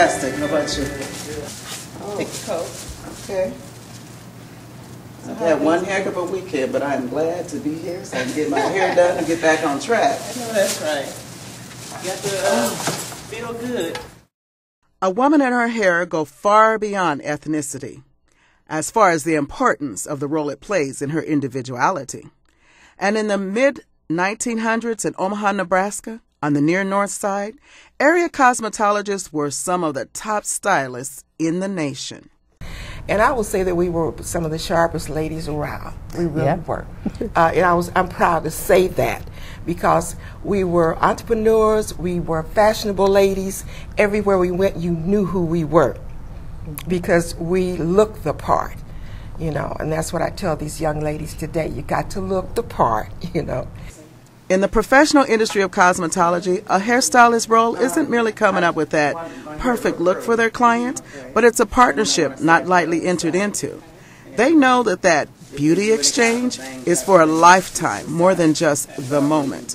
fantastic. How about you? Take the coat. Okay. I've had one heck of a weekend, but I'm glad to be here so I can get my hair done and get back on track. I know that's right. You got to feel good. A woman and her hair go far beyond ethnicity, as far as the importance of the role it plays in her individuality. And in the mid-1900s in Omaha, Nebraska, on the near north side, area cosmetologists were some of the top stylists in the nation. And I would say that we were some of the sharpest ladies around. We really were. And I'm proud to say that because we were entrepreneurs, we were fashionable ladies. Everywhere we went, you knew who we were because we looked the part, you know. And that's what I tell these young ladies today. You got to look the part, you know. In the professional industry of cosmetology, a hairstylist's role isn't merely coming up with that perfect look for their client, but it's a partnership not lightly entered into. They know that that beauty exchange is for a lifetime, more than just the moment.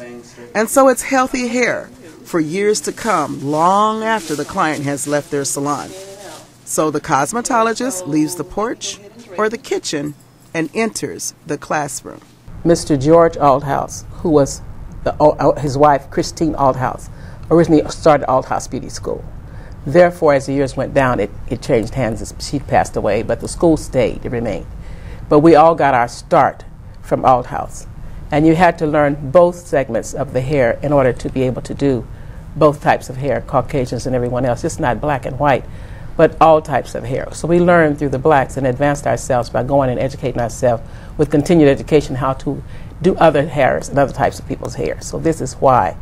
And so it's healthy hair for years to come, long after the client has left their salon. So the cosmetologist leaves the porch or the kitchen and enters the classroom. Mr. George Althouse, who was his wife, Christine Althouse, originally started Althouse Beauty School. Therefore, as the years went down, it changed hands. She passed away, but the school stayed, it remained. But we all got our start from Althouse. And you had to learn both segments of the hair in order to be able to do both types of hair, Caucasians and everyone else, just not black and white, but all types of hair. So we learned through the blacks and advanced ourselves by going and educating ourselves with continued education how to do other hairs and other types of people's hair. So this is why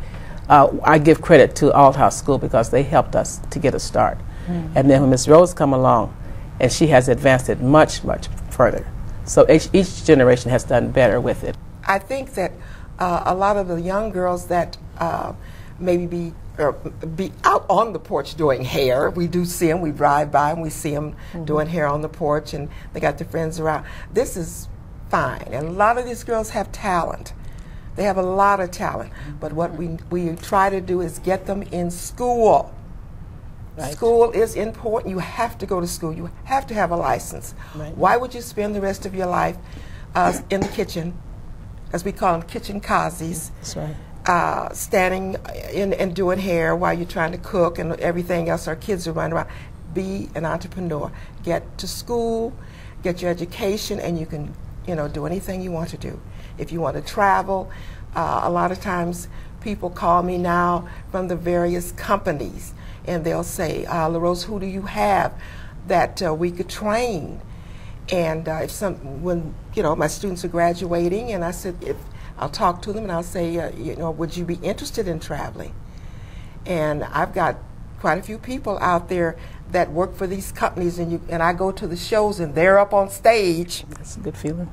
I give credit to Althouse School because they helped us to get a start. And then when Ms. Rose come along, and she has advanced it much, much further. So each generation has done better with it. I think that a lot of the young girls that maybe be out on the porch doing hair. We do see them. We drive by and we see them doing hair on the porch, and they got their friends around. This is fine. And a lot of these girls have talent. They have a lot of talent. But what we try to do is get them in school. Right. School is important. You have to go to school. You have to have a license. Right. Why would you spend the rest of your life in the kitchen, as we call them, kitchen kazies? That's right. Standing and doing hair while you're trying to cook and everything else our kids are running around. Be an entrepreneur. Get to school, get your education, and you can, you know, do anything you want to do. If you want to travel, a lot of times people call me now from the various companies, and they'll say, LaRose, who do you have that we could train? And when you know my students are graduating, and I said, I'll talk to them and I'll say, you know, would you be interested in traveling? And I've got quite a few people out there that work for these companies, and I go to the shows and they're up on stage. That's a good feeling.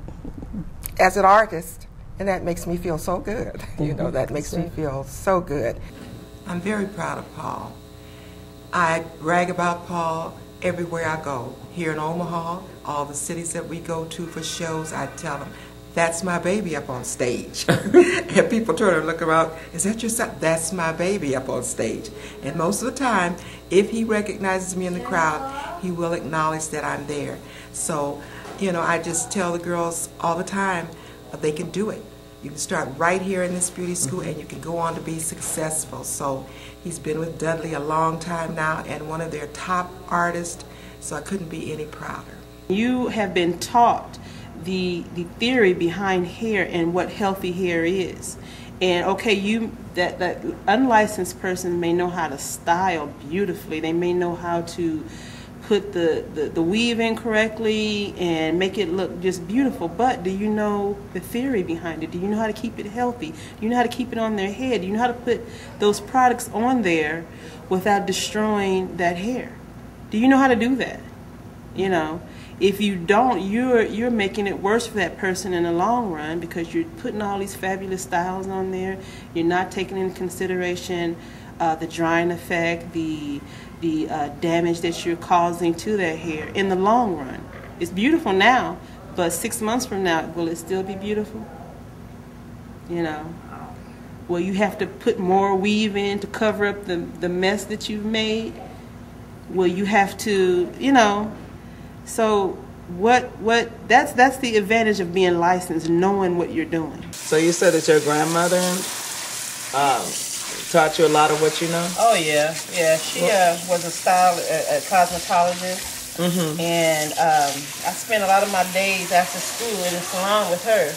As an artist, and that makes me feel so good. You know, that makes me feel so good. I'm very proud of Paul. I brag about Paul everywhere I go. Here in Omaha, all the cities that we go to for shows, I tell them, that's my baby up on stage. And people turn and look around, is that your son? That's my baby up on stage. And most of the time, if he recognizes me in the crowd, he will acknowledge that I'm there. So, you know, I just tell the girls all the time, they can do it. You can start right here in this beauty school and you can go on to be successful. So he's been with Dudley a long time now and one of their top artists, so I couldn't be any prouder. You have been taught the theory behind hair and what healthy hair is. And okay, that unlicensed person may know how to style beautifully. They may know how to put the weave in correctly and make it look just beautiful, but do you know the theory behind it? Do you know how to keep it healthy? Do you know how to keep it on their head? Do you know how to put those products on there without destroying that hair? Do you know how to do that? You know, if you don't, you're making it worse for that person in the long run because you're putting all these fabulous styles on there. You're not taking into consideration the drying effect, the damage that you're causing to their hair in the long run. It's beautiful now, but 6 months from now, will it still be beautiful? You know, will you have to put more weave in to cover up the mess that you've made? well, you have to, you know. So that's the advantage of being licensed, knowing what you're doing. So you said that your grandmother taught you a lot of what you know? Oh yeah. She was a cosmetologist. Mm-hmm. And I spent a lot of my days after school in the salon with her.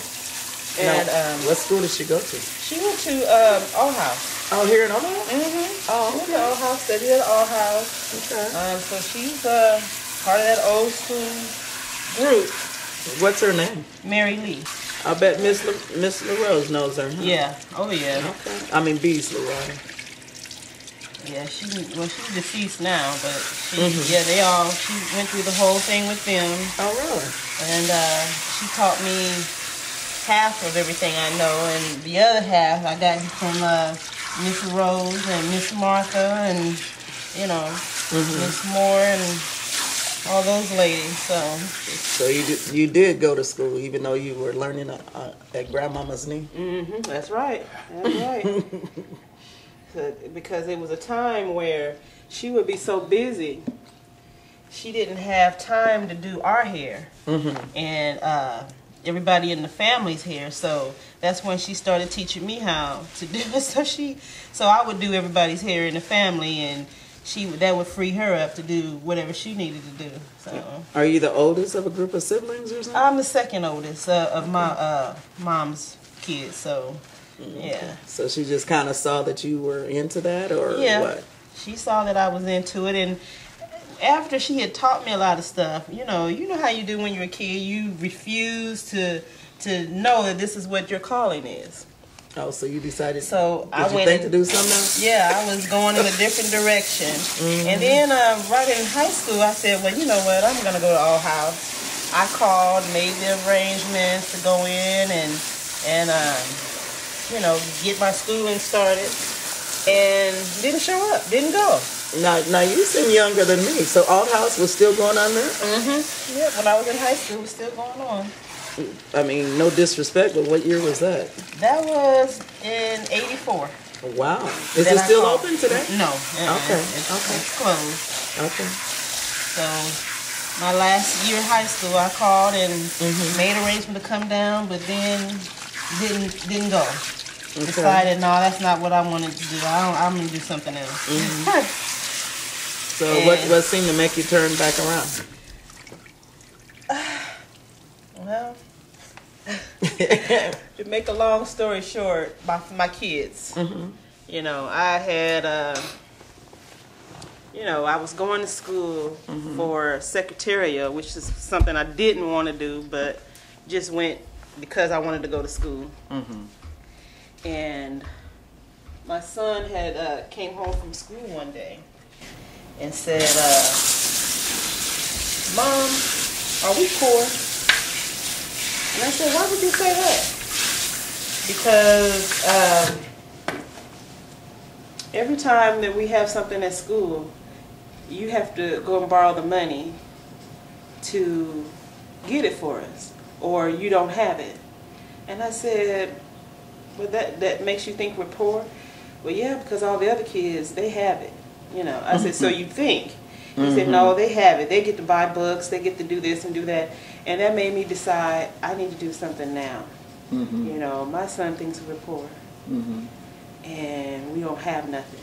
And what school did she go to? She went to All House. Oh, here in Omaha? Mm-hmm. Oh, she went to All House, studied at All House. Okay. So she's part of that old school group. What's her name? Mary Lee. I bet Miss LaRose knows her. Huh? Yeah. Oh yeah. Okay. I mean Beasley, right? Yeah, she's deceased now, but she went through the whole thing with them. Oh, really? And she taught me half of everything I know, and the other half I got from Miss Rose and Miss Martha and, you know, Miss Moore and all those ladies. So you did go to school, even though you were learning at Grandmama's knee? Mm-hmm. That's right. That's right. Because it was a time where she would be so busy, she didn't have time to do our hair, and everybody in the family's hair. So that's when she started teaching me how to do it. So I would do everybody's hair in the family, and that would free her up to do whatever she needed to do. So. Are you the oldest of a group of siblings or something? I'm the second oldest of my mom's kids. So. Yeah. So she just kind of saw that you were into that, or what? She saw that I was into it, and after she had taught me a lot of stuff, you know how you do when you're a kid. You refuse to know that this is what your calling is. Oh, so you decided? So I went to do something else? Yeah, I was going in a different direction, and then right in high school, I said, well, you know what? I'm gonna go to All House. I called, made the arrangements to go in, and you know, get my schooling started, and didn't show up, didn't go. Now you seem younger than me, so All House was still going on there? Mm-hmm. Yeah, when I was in high school, it was still going on. I mean, no disrespect, but what year was that? That was in '84. Wow. Is it still open today? No. Okay. It's closed. Okay. So my last year of high school, I called and made arrangement to come down, but then didn't go. Okay. Decided, no, that's not what I wanted to do. I'm going to do something else. So what seemed to make you turn back around? Well, to make a long story short, my kids. You know, I had, I was going to school for secretariat, which is something I didn't want to do, but just went because I wanted to go to school. And my son had came home from school one day and said, Mom, are we poor? And I said, why would you say that? Because every time that we have something at school, you have to go and borrow the money to get it for us, or you don't have it. And I said, well, that makes you think we're poor? Well, yeah, because all the other kids, they have it. You know, I said, so you think? He said, no, they have it. They get to buy books, they get to do this and do that. And that made me decide I need to do something now. You know, my son thinks we're poor. And we don't have nothing.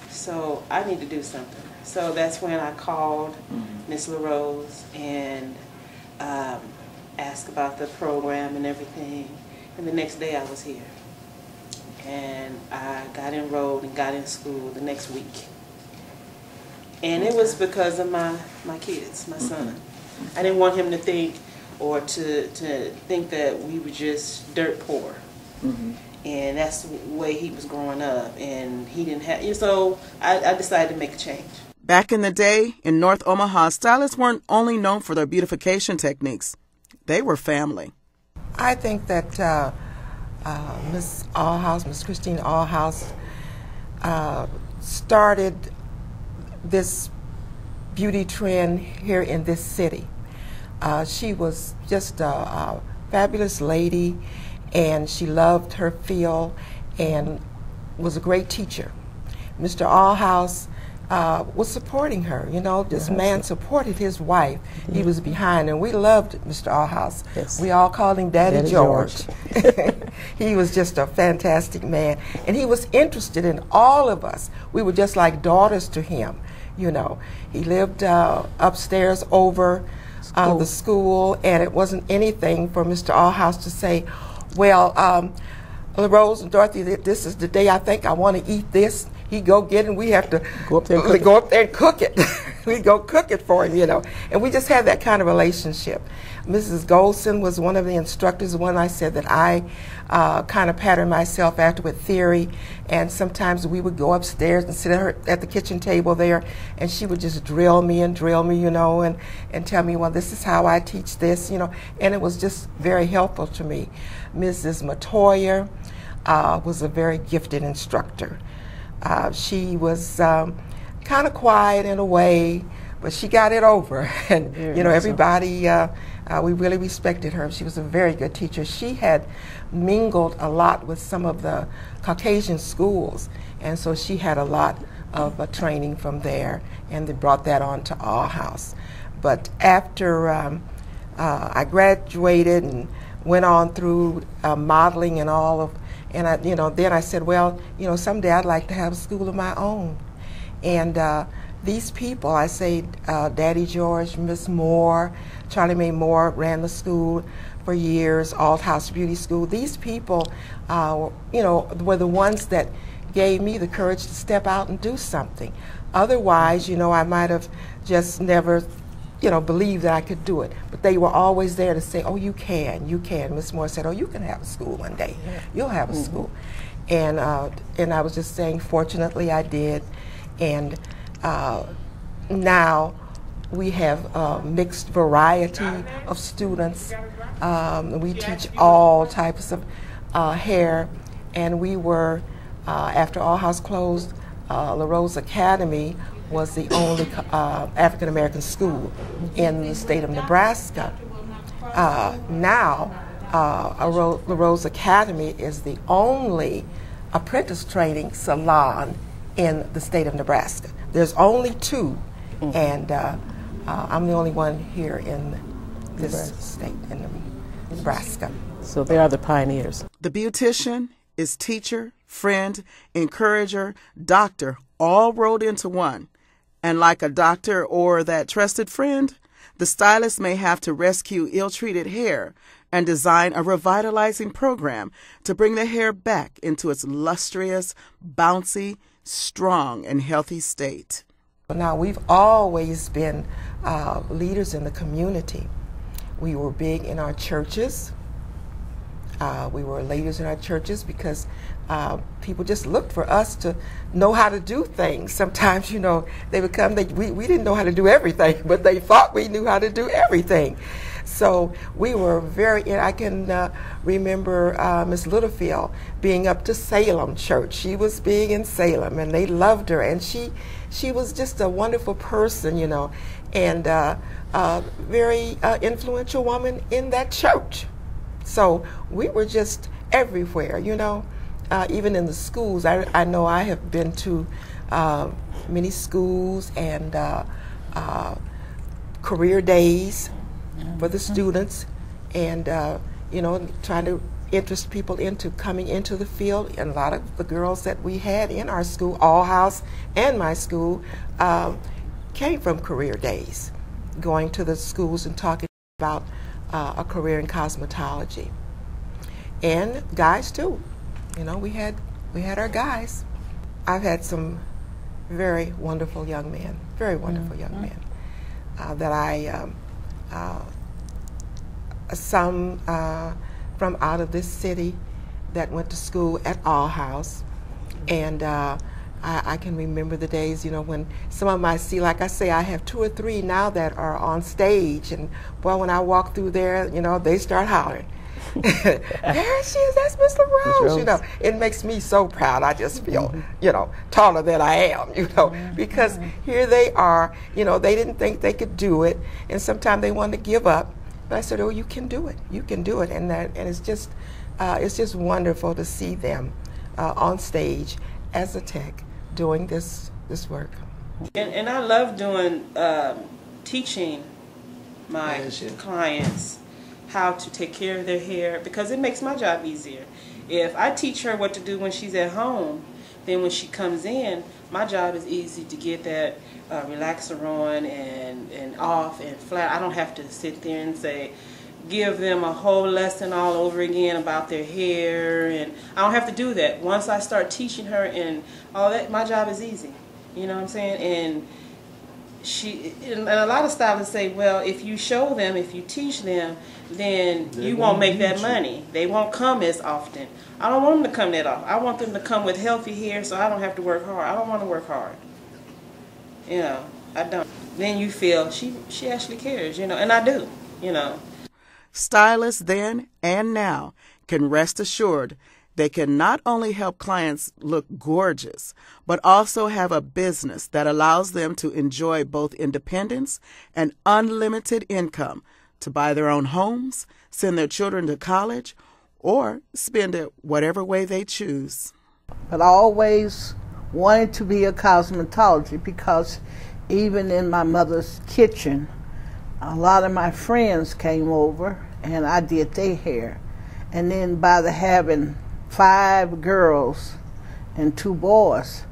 So I need to do something. So that's when I called Miss LaRose and asked about the program and everything. And the next day I was here. And I got enrolled and got in school the next week. And it was because of my kids, my son. I didn't want him to think, or to think that we were just dirt poor. And that's the way he was growing up. And he didn't have, so I decided to make a change. Back in the day, in North Omaha, stylists weren't only known for their beautification techniques. They were family. I think that Miss Allhouse, Miss Christine Allhouse, started this beauty trend here in this city. She was just a fabulous lady, and she loved her field and was a great teacher. Mr. Allhouse was supporting her. You know, this man supported his wife. He was behind, and we loved Mr. Allhouse. Yes. We all called him Daddy George. He was just a fantastic man, and he was interested in all of us. We were just like daughters to him. You know, he lived upstairs over the school, and it wasn't anything for Mr. Allhouse to say, well, Rose and Dorothy, this is the day I think I want to eat this. He go get it, and we have to go up there and cook it. We go cook it for him, you know. And we just had that kind of relationship. Mrs. Goldson was one of the instructors, the one I said that I kind of patterned myself after with theory. And sometimes we would go upstairs and sit at the kitchen table there, and she would just drill me, you know, and tell me, well, this is how I teach this, you know. And it was just very helpful to me. Mrs. Matoyer was a very gifted instructor. She was kind of quiet in a way, but she got it over. And, you know, everybody, we really respected her. She was a very good teacher. She had mingled a lot with some of the Caucasian schools, and so she had a lot of training from there, and they brought that on to Allhouse. But after I graduated and went on through modeling and all of, and I, you know, then I said, well, you know, someday I'd like to have a school of my own. And these people, I say, Daddy George, Miss Moore, Charlie Mae Moore ran the school for years, Allhouse Beauty School. These people, you know, were the ones that gave me the courage to step out and do something. Otherwise, you know, I might have just never, you know, believed that I could do it. But they were always there to say, oh, you can, you can. Miss Moore said, oh, you can have a school one day. You'll have a school. And I was just saying, fortunately, I did. And now we have a mixed variety of students. We teach all types of hair. And we were, after Allhouse closed, La Rose Academy was the only African-American school in the state of Nebraska. Now, La Rose Academy is the only apprentice training salon in the state of Nebraska. There's only two, and I'm the only one here in this state, in Nebraska. So they are the pioneers. The beautician is teacher, friend, encourager, doctor, all rolled into one. And like a doctor or that trusted friend, the stylist may have to rescue ill-treated hair and design a revitalizing program to bring the hair back into its lustrous, bouncy, strong, and healthy state. Now, we've always been leaders in the community. We were big in our churches. We were leaders in our churches because people just looked for us to know how to do things. Sometimes, you know, they would come, we didn't know how to do everything, but they thought we knew how to do everything. So we were very, I can remember Miss Littlefield being up to Salem Church. She was big in Salem, and they loved her, and she was just a wonderful person, you know, and a very influential woman in that church. So we were just everywhere, you know. Even in the schools, I know I have been to many schools and career days for the students, and you know, trying to interest people into coming into the field. And a lot of the girls that we had in our school, Allhouse and my school, came from career days, going to the schools and talking about a career in cosmetology. And guys too. You know, we had our guys. I've had some very wonderful young men, very wonderful young men that I, some from out of this city that went to school at Allhouse. And I can remember the days, you know, when some of them I see, like I say, I have 2 or 3 now that are on stage. And boy, when I walk through there, you know, they start hollering. There she is, that's Miss LaRose, you know. It makes me so proud. I just feel, you know, taller than I am, you know, because here they are, you know, they didn't think they could do it, and sometimes they wanted to give up. But I said, oh, you can do it. You can do it. And it's just wonderful to see them on stage as a tech doing this work. And I love doing teaching my clients how to take care of their hair, because it makes my job easier. If I teach her what to do when she's at home, then when she comes in, my job is easy to get that relaxer on and off and flat. I don't have to sit there and say, give them a whole lesson all over again about their hair, and I don't have to do that. Once I start teaching her and all that, my job is easy. You know what I'm saying? And a lot of stylists say, well, if you show them, if you teach them, then you won't make that money. They won't come as often. I don't want them to come that often. I want them to come with healthy hair so I don't have to work hard. I don't want to work hard. You know, I don't. Then you feel she actually cares, you know, and I do, you know. Stylists then and now can rest assured they can not only help clients look gorgeous, but also have a business that allows them to enjoy both independence and unlimited income to buy their own homes, send their children to college, or spend it whatever way they choose. But I always wanted to be a cosmetologist, because even in my mother's kitchen, a lot of my friends came over and I did their hair. And then by having 5 girls and 2 boys,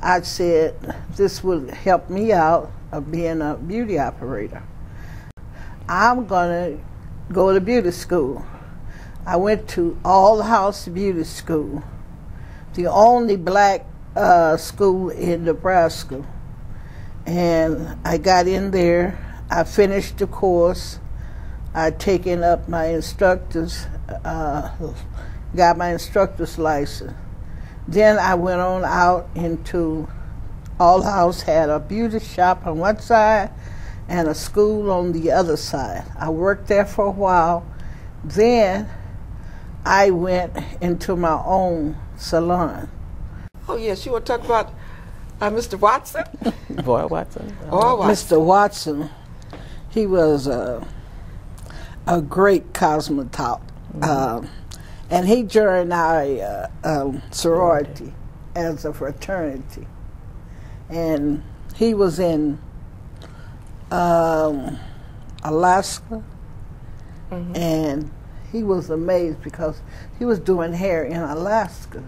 I said this would help me out of being a beauty operator. I'm going to go to beauty school. I went to All House Beauty School, the only black school in Nebraska. And I got in there. I finished the course. I'd taken up my instructor's, got my instructor's license. Then I went on out into All House, had a beauty shop on one side and a school on the other side. I worked there for a while. Then I went into my own salon. Oh, yes, you want to talk about Mr. Watson? Boy Watson. Oh, Watson. Mr. Watson, he was a great cosmetologist. And he joined our sorority as a fraternity. And he was in Alaska, and he was amazed because he was doing hair in Alaska.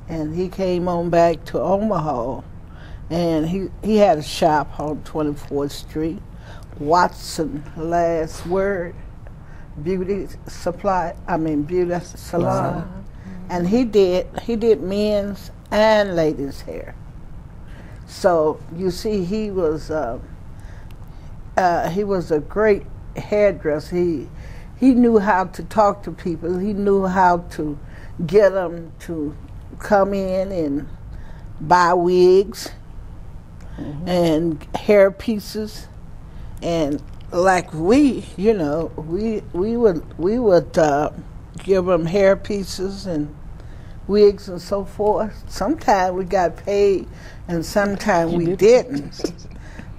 And he came on back to Omaha, and he had a shop on 24th Street, Watson Last Word Beauty Supply, beauty salon. And he did men's and ladies' hair. So you see, he was a great hairdresser. He knew how to talk to people. He knew how to get them to come in and buy wigs and hair pieces, and like we would give them hair pieces and wigs and so forth. Sometimes we got paid and sometimes we didn't.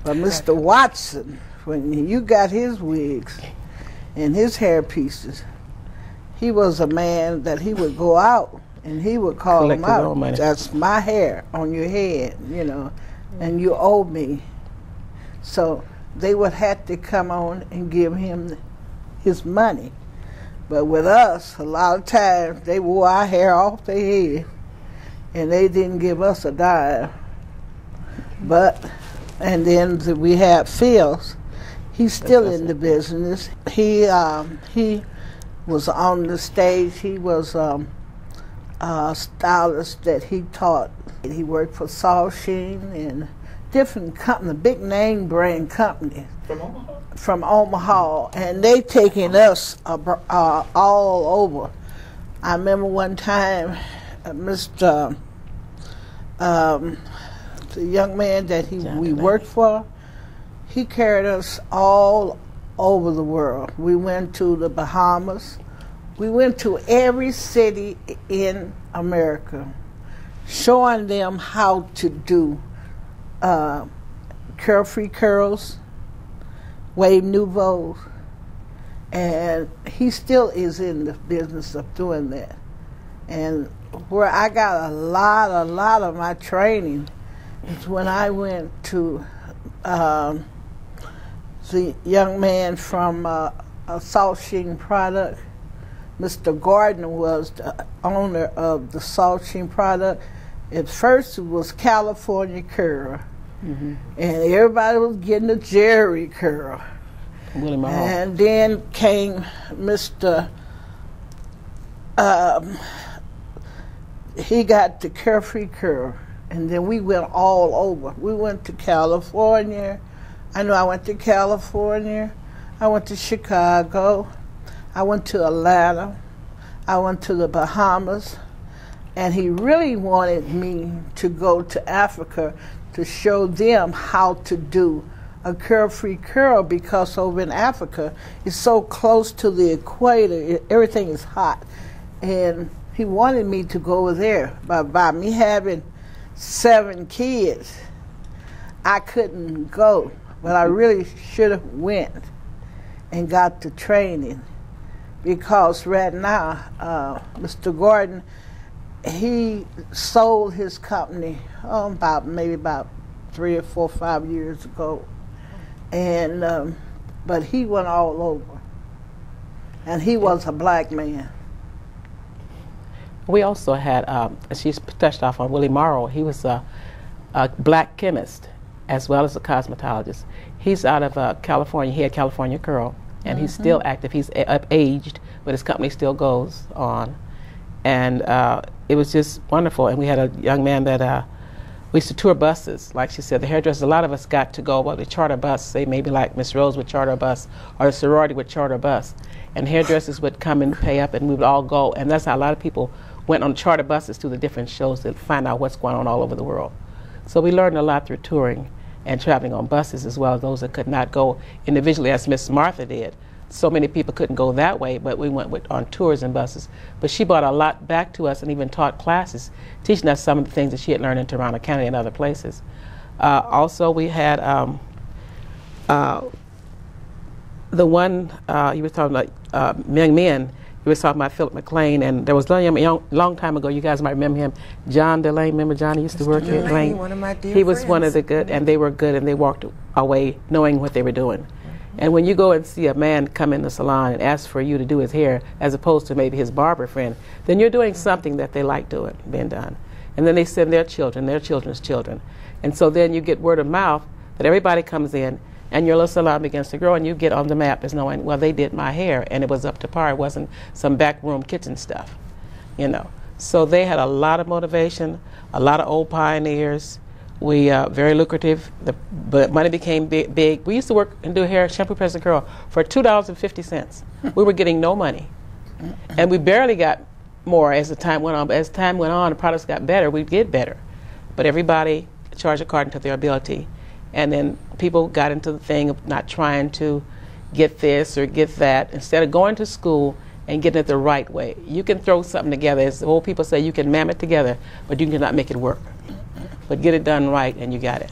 But Mr. Watson, when you got his wigs and his hair pieces, he was a man that he would go out and he would call them out. That's my hair on your head, and you owe me. So they would have to come on and give him his money. But with us, a lot of times they wore our hair off their head and they didn't give us a dime. And then we had Phil's. He's still in the business. He was on the stage. He was a stylist that he taught. He worked for Sheen and different companies, big name brand companies. From Omaha? From Omaha, and they taking us all over. I remember one time, the young man that we worked for, he carried us all over the world. We went to the Bahamas. We went to every city in America, showing them how to do carefree curls, wave nouveaux, and he still is in the business of doing that. And where I got a lot of my training is when I went to the young man from a salt sheen product. Mr. Gordon was the owner of the salt sheen product. At first, it was California curl, and everybody was getting a Jerry curl. Willie Mahal. And then came Mr. He got the Carefree curl, and then we went all over. We went to California. I know I went to California. I went to Chicago. I went to Atlanta. I went to the Bahamas. And he really wanted me to go to Africa to show them how to do a curl-free curl, because over in Africa, it's so close to the equator, everything is hot. And he wanted me to go over there. But by me having 7 kids, I couldn't go. But I really should have went and got the training, because right now, Mr. Gordon, he sold his company maybe about 3 or 4 or 5 years ago, and but he went all over, and he was a black man. We also had, she touched off on Willie Morrow. He was a black chemist as well as a cosmetologist. He's out of California. He had California Curl, and he's still active. He's aged, but his company still goes on. And it was just wonderful. And we had a young man that we used to tour buses. Like she said, the hairdressers, a lot of us got to go, well, the charter bus, say maybe like Miss Rose would charter a bus, or the sorority would charter a bus. And hairdressers would come and pay up, and we would all go. And that's how a lot of people went on charter buses to the different shows to find out what's going on all over the world. So we learned a lot through touring and traveling on buses, as well as those that could not go individually, as Miss Martha did. So many people couldn't go that way, but we went on tours and buses. But she brought a lot back to us and even taught classes, teaching us some of the things that she had learned in Toronto County and other places. Also, we had the one you were talking about, young men. You were talking about Philip McLean, and there was a long time ago, you guys might remember him, John Delane. Remember John? He used to work here at Delane. One of my dear He was friends. one of the good, and they were good, and they walked away knowing what they were doing. And when you go and see a man come in the salon and ask for you to do his hair, as opposed to maybe his barber friend, then you're doing something that they like being done. And then they send their children, their children's children. And so then you get word of mouth that everybody comes in, and your little salon begins to grow, and you get on the map as knowing, well, they did my hair, and it was up to par. It wasn't some backroom kitchen stuff, you know. So they had a lot of motivation, a lot of old pioneers. We very lucrative. But money became big. We used to work and do hair, shampoo, press, and curl for $2.50. We were getting no money, and we barely got more as the time went on. But as time went on, the products got better. We'd get better, but everybody charged according to their ability. And then people got into the thing of not trying to get this or get that. Instead of going to school and getting it the right way. You can throw something together. As the old people say, you can mam it together, but you cannot make it work. But get it done right, and you got it.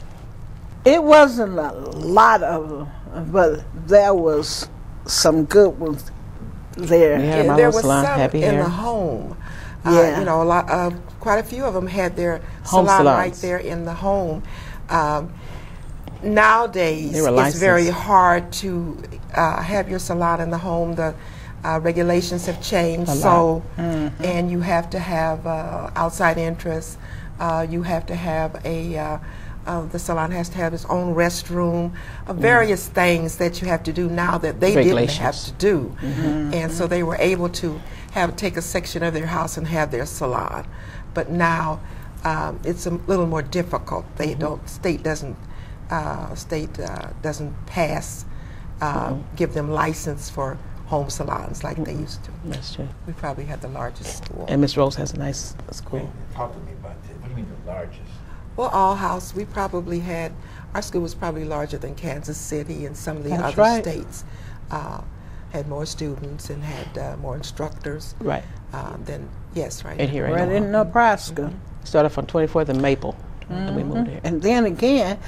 It wasn't a lot of them, but there was some good ones there. Yeah, there was salon, some Happy in Hair. the home. Yeah. You know, quite a few of them had their Home salon salons. right there in the home. Nowadays, They were it's licensed. very hard to have your salon in the home. The regulations have changed, so and you have to have outside interests. You have to have the salon has to have its own restroom, various things that you have to do now that they didn't have to do. And so they were able to take a section of their house and have their salon. But now it's a little more difficult. They don't, state doesn't pass, give them license for home salons like they used to. That's true. We probably had the largest school. And Miss Rose has a nice school. Talk to me about that. What do you mean the largest? Well, all house, we probably had, our school was probably larger than Kansas City, and some of the That's other right. states had more students and had more instructors. Right. Than, yes, right. And here Right in in Nebraska. Started from 24th and Maple, and we moved here. And then again,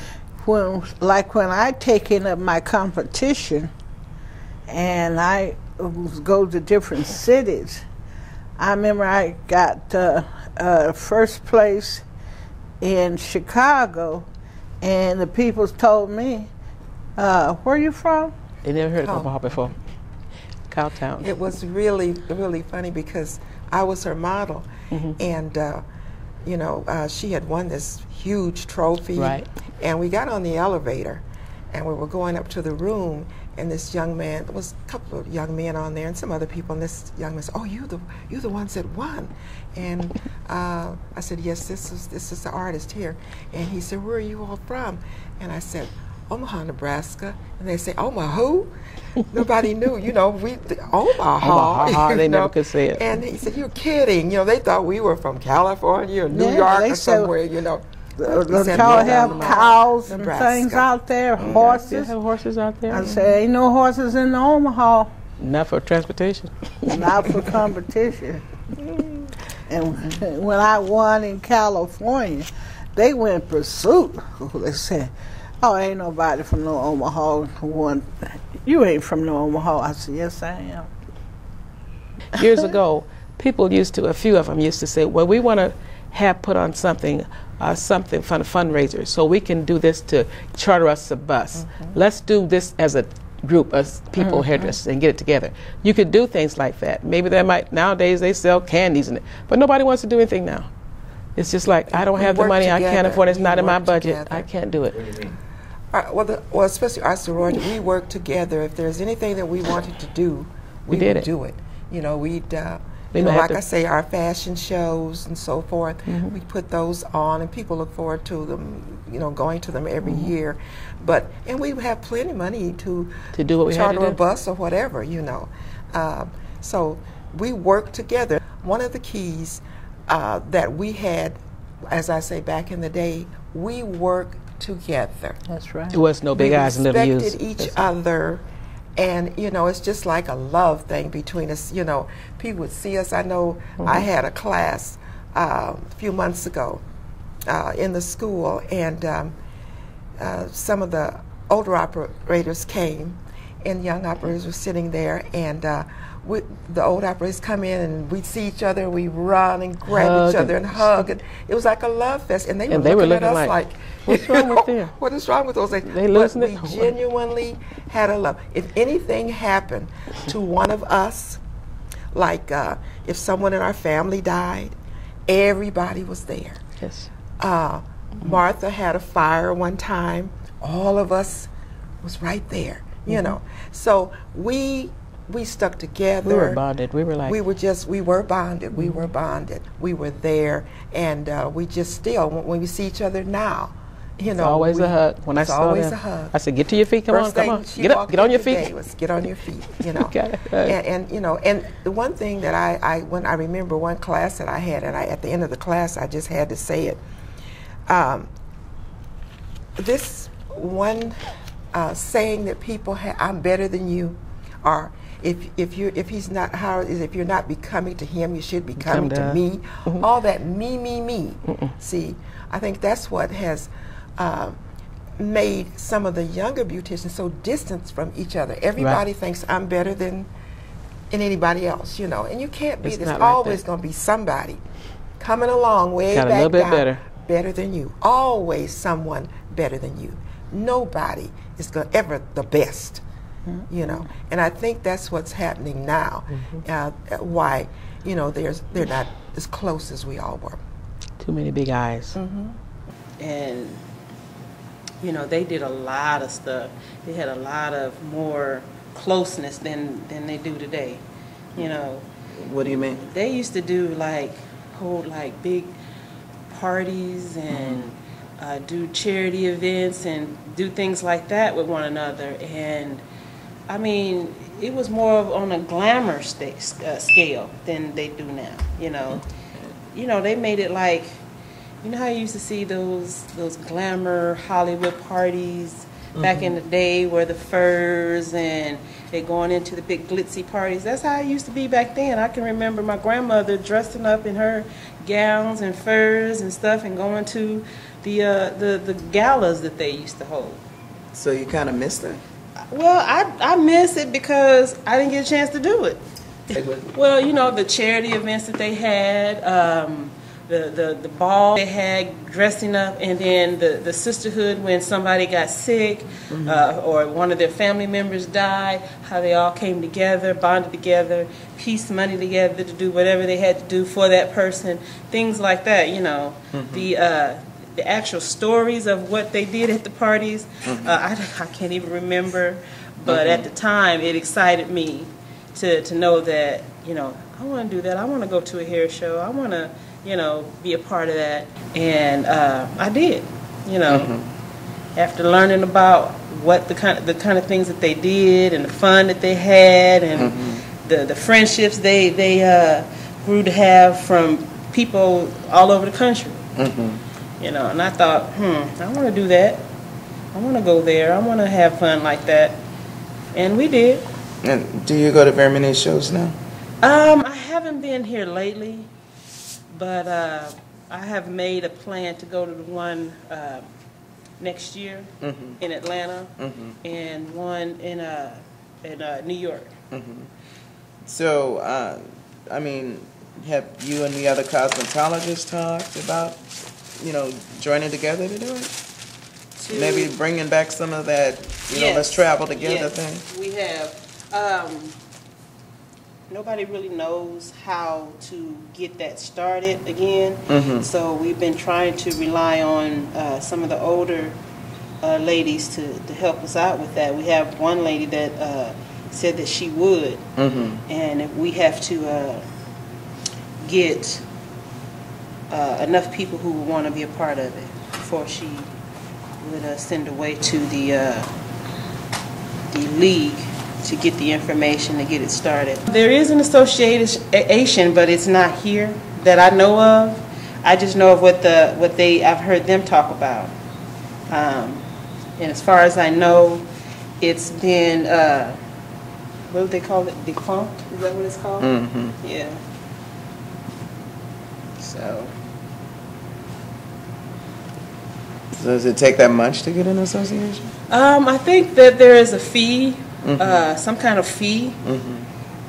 when I taken up my competition and I go to different cities, I remember I got first place in Chicago, and the people told me, where are you from? They never heard of Omaha before. Cowtown. It was really, really funny because I was her model, and you know, she had won this huge trophy, Right. and we got on the elevator, and we were going up to the room, and this young man, there was a couple of young men on there, and some other people, and this young man said, "Oh, you the ones that won," and I said, "Yes, this is the artist here," and he said, "Where are you all from?" And I said, "Omaha, Nebraska," and they say, "Omaha who?" Nobody knew, you know, Omaha. They you know? never could say it. And he said, "You're kidding," you know, they thought we were from California or New York or somewhere, you know. Y'all have cows and Nebraska. things out there, They horses. have horses out there. I said, ain't no horses in Omaha, Not for transportation. not for competition. And when I won in California, they went in pursuit. They said, "Oh, ain't nobody from no Omaha who won." "You ain't from no Omaha." I said, "Yes, I am." Years ago, people a few of them used to say, "Well, we want to have put on something for a fundraiser, so we can do this to charter us a bus. Let's do this as a group of people, hairdressers, and get it together." You could do things like that. Maybe nowadays they sell candies in it, but nobody wants to do anything now. It's just like, I don't have the money, I can't afford it, it's not in my budget, I can't do it. What do you mean? Well, especially our sorority, we work together. If there's anything that we wanted to do, we did would it. do it. You know, we'd, We you know, might have like to- I say, our fashion shows and so forth, we put those on, and people look forward to them, you know, going to them every year. And we have plenty of money to do what we had to charter a do. bus or whatever, you know. So we work together. One of the keys that we had, as I say, back in the day, we work together. That's right. It was no big We eyes and little U's. respected each other, and you know, it's just like a love thing between us. You know, people would see us. I know I had a class a few months ago in the school, and some of the older operators came, and young operators were sitting there, and the old operators come in, and we'd see each other, and we run and grab each other and hug, and it was like a love fest, and they were looking at us like, what's wrong with them? What is wrong with those things? They losing But it? we genuinely had a love. If anything happened to one of us, like if someone in our family died, everybody was there. Yes. Martha had a fire one time. All of us was right there, you know. So we stuck together. We were bonded. We were like... We were bonded. We were bonded. We were there, and we just still, when we see each other now, you know. It's always a hug. When I it's saw always them, a hug. I said, "Get to your feet, come First on, come thing on. she Get up, walked get on your in today feet." was get on your feet, you know. Got it. And you know, and the one thing that when I remember one class that I had, and at the end of the class, I just had to say it. This one saying that people have, "I'm better than you," or if you're not becoming to him, you should be coming to me. All that me. See, I think that's what has made some of the younger beauticians so distant from each other. Everybody thinks I'm better than anybody else, you know, and you can't be. It's There's not like always that. going to be somebody coming along way Got a back little bit down, better than you. Always someone better than you. Nobody is ever the best, you know. And I think that's what's happening now. Why, you know, they're not as close as we all were. Too many big eyes. And you know, they did a lot of stuff. They had a lot of more closeness than they do today. You know, What do you mean? they used to do hold big parties and do charity events and do things like that with one another. And I mean, it was more on a glamour scale than they do now. You know, they made it like, you know how you used to see those glamour Hollywood parties back in the day, where the furs and they going into the big glitzy parties. That's how it used to be back then. I can remember my grandmother dressing up in her gowns and furs and stuff and going to the galas that they used to hold. So you kind of missed it? Well, I miss it because I didn't get a chance to do it. Well, you know, the charity events that they had, the ball they had dressing up, and then the sisterhood when somebody got sick or one of their family members died, how they all came together, bonded together, pieced money together to do whatever they had to do for that person, things like that, you know. The actual stories of what they did at the parties, I can't even remember, but at the time it excited me to know that, you know, I want to do that. I want to go to a hair show. I want to, you know, be a part of that. And I did, you know, after learning about what the kind of things that they did and the fun that they had and the friendships they grew to have from people all over the country. You know, and I thought, I want to do that. I want to go there. I want to have fun like that. And we did. And do you go to very many shows now? I haven't been here lately, but I have made a plan to go to the one next year in Atlanta and one in New York. So, I mean, have you and the other cosmetologists talked about, you know, joining together to do it? Maybe bringing back some of that, you know, let's travel together thing? We have. Nobody really knows how to get that started again, so we've been trying to rely on some of the older ladies to help us out with that. We have one lady that said that she would, and if we have to get enough people who would want to be a part of it before she would send away to the league to get the information to get it started. There is an association, but it's not here that I know of. I just know of what I've heard them talk about. And as far as I know, it's been what do they call it? Defunct? Is that what it's called? Yeah. So does it take that much to get an association? I think that there is a fee. Some kind of fee.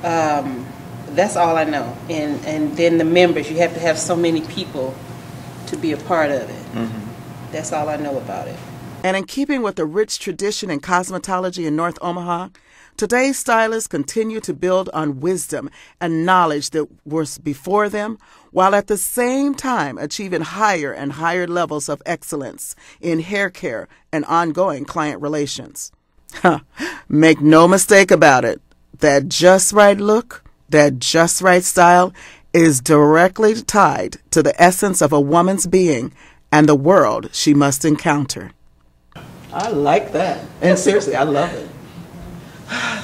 That's all I know. And then the members, you have to have so many people to be a part of it. That's all I know about it. And in keeping with the rich tradition in cosmetology in North Omaha, today's stylists continue to build on wisdom and knowledge that was before them, while at the same time achieving higher and higher levels of excellence in hair care and ongoing client relations. Make no mistake about it, that just right look, that just right style is directly tied to the essence of a woman's being and the world she must encounter. I like that. And seriously, I love it.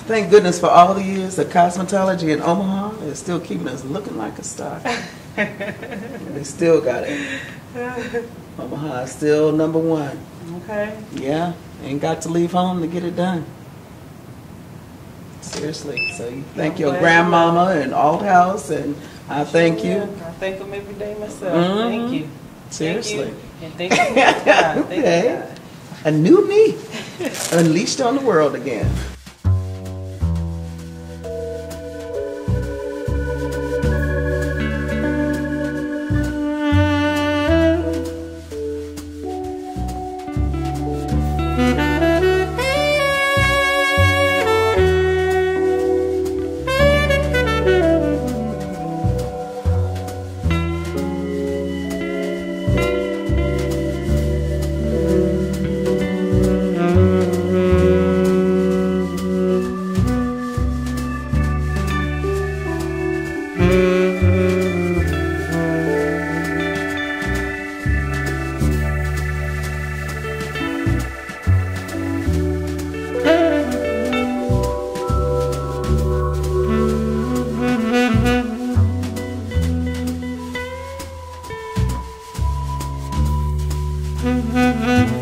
Thank goodness for all the years that cosmetology in Omaha is still keeping us looking like a star. They still got it. Omaha is still #1. Okay. Yeah, ain't got to leave home to get it done. Seriously. So you thank your grandmama and old house, and I thank you. I thank them every day myself. Thank you. Seriously. Thank you. And thank you, God. Thank you, God. A new me unleashed on the world again. Mm-hmm.